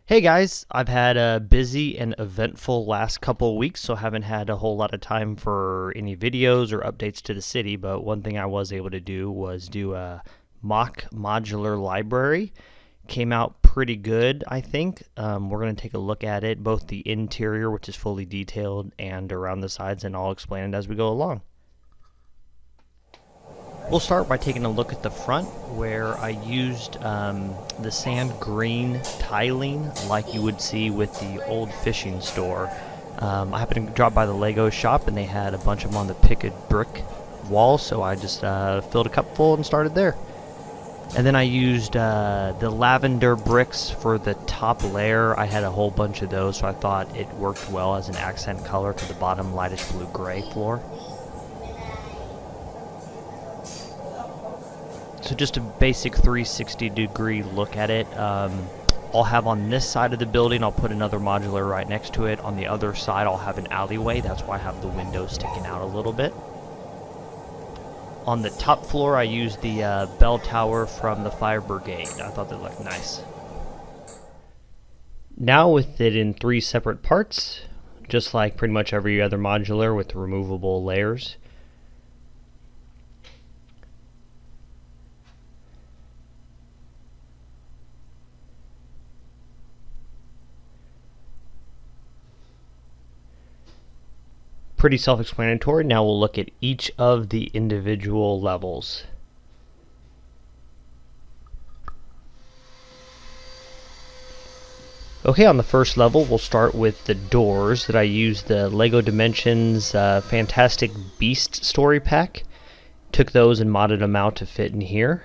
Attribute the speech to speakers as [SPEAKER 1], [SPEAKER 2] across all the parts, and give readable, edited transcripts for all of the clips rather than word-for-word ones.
[SPEAKER 1] Hey guys, I've had a busy and eventful last couple of weeks, so haven't had a whole lot of time for any videos or updates to the city, but one thing I was able to do was do a mock modular library. Came out pretty good, I think. We're going to take a look at it, both the interior, which is fully detailed, and around the sides, and I'll explain it as we go along. We'll start by taking a look at the front, where I used the sand green tiling like you would see with the old fishing store. I happened to drop by the Lego shop and they had a bunch of them on the picket brick wall, so I just filled a cup full and started there. And then I used the lavender bricks for the top layer. I had a whole bunch of those, so I thought it worked well as an accent color to the bottom lightish blue gray floor. So just a basic 360-degree look at it. I'll have on this side of the building, I'll put another modular right next to it. On the other side, I'll have an alleyway. That's why I have the window sticking out a little bit. On the top floor, I used the bell tower from the fire brigade. I thought that looked nice. Now with it in 3 separate parts, just like pretty much every other modular with removable layers. Pretty self-explanatory. Now we'll look at each of the individual levels. Okay, on the first level, we'll start with the doors that I used the Lego Dimensions Fantastic Beast story pack. Took those and modded them out to fit in here.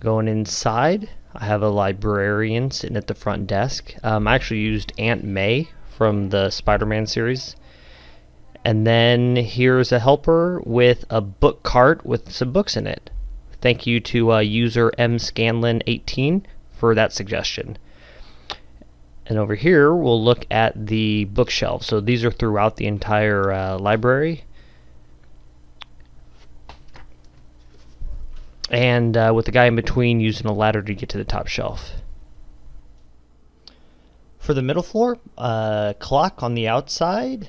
[SPEAKER 1] Going inside, I have a librarian sitting at the front desk. I actually used Aunt May from the Spider-Man series. And then here's a helper with a book cart with some books in it. Thank you to user mscanlin18 for that suggestion. And over here, we'll look at the bookshelves. So these are throughout the entire library. And with the guy in between using a ladder to get to the top shelf. For the middle floor, clock on the outside.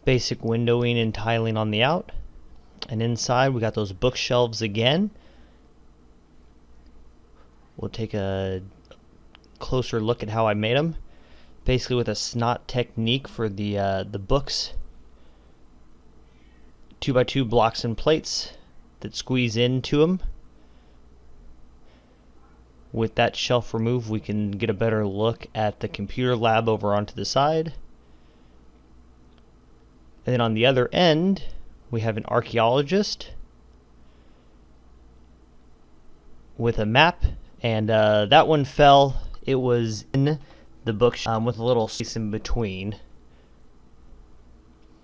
[SPEAKER 1] Basic windowing and tiling on the out, and inside we got those bookshelves again. We'll take a closer look at how I made them. Basically with a snot technique for the books. 2x2 blocks and plates that squeeze into them. With that shelf removed, we can get a better look at the computer lab over onto the side. And then on the other end, we have an archaeologist with a map, and that one fell. It was in the bookshelf with a little space in between.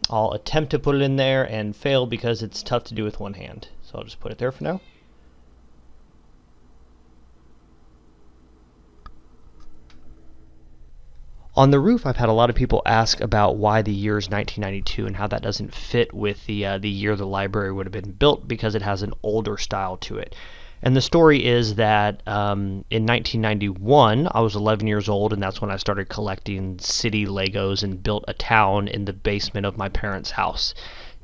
[SPEAKER 1] I'll attempt to put it in there and fail because it's tough to do with one hand. So I'll just put it there for now. On the roof, I've had a lot of people ask about why the year is 1992 and how that doesn't fit with the year the library would have been built, because it has an older style to it. And the story is that in 1991, I was 11 years old, and that's when I started collecting city Legos and built a town in the basement of my parents' house.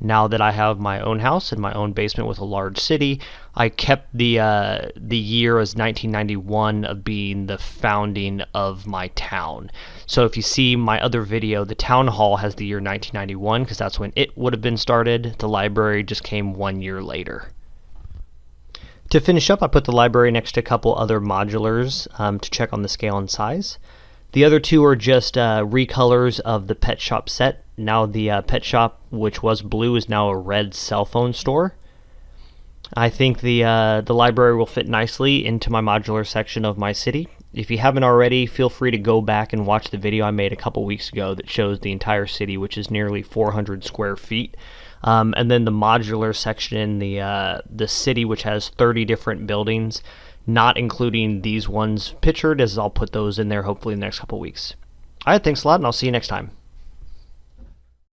[SPEAKER 1] Now that I have my own house and my own basement with a large city, I kept the year as 1991 of being the founding of my town. So if you see my other video, the town hall has the year 1991 because that's when it would have been started. The library just came 1 year later. To finish up, I put the library next to a couple other modulars to check on the scale and size. The other two are just recolors of the pet shop set. Now the pet shop, which was blue, is now a red cell phone store. I think the library will fit nicely into my modular section of my city. If you haven't already, feel free to go back and watch the video I made a couple weeks ago that shows the entire city, which is nearly 400 square feet. And then the modular section in the city, which has 30 different buildings, not including these ones pictured, as I'll put those in there hopefully in the next couple weeks. Alright, thanks a lot, and I'll see you next time.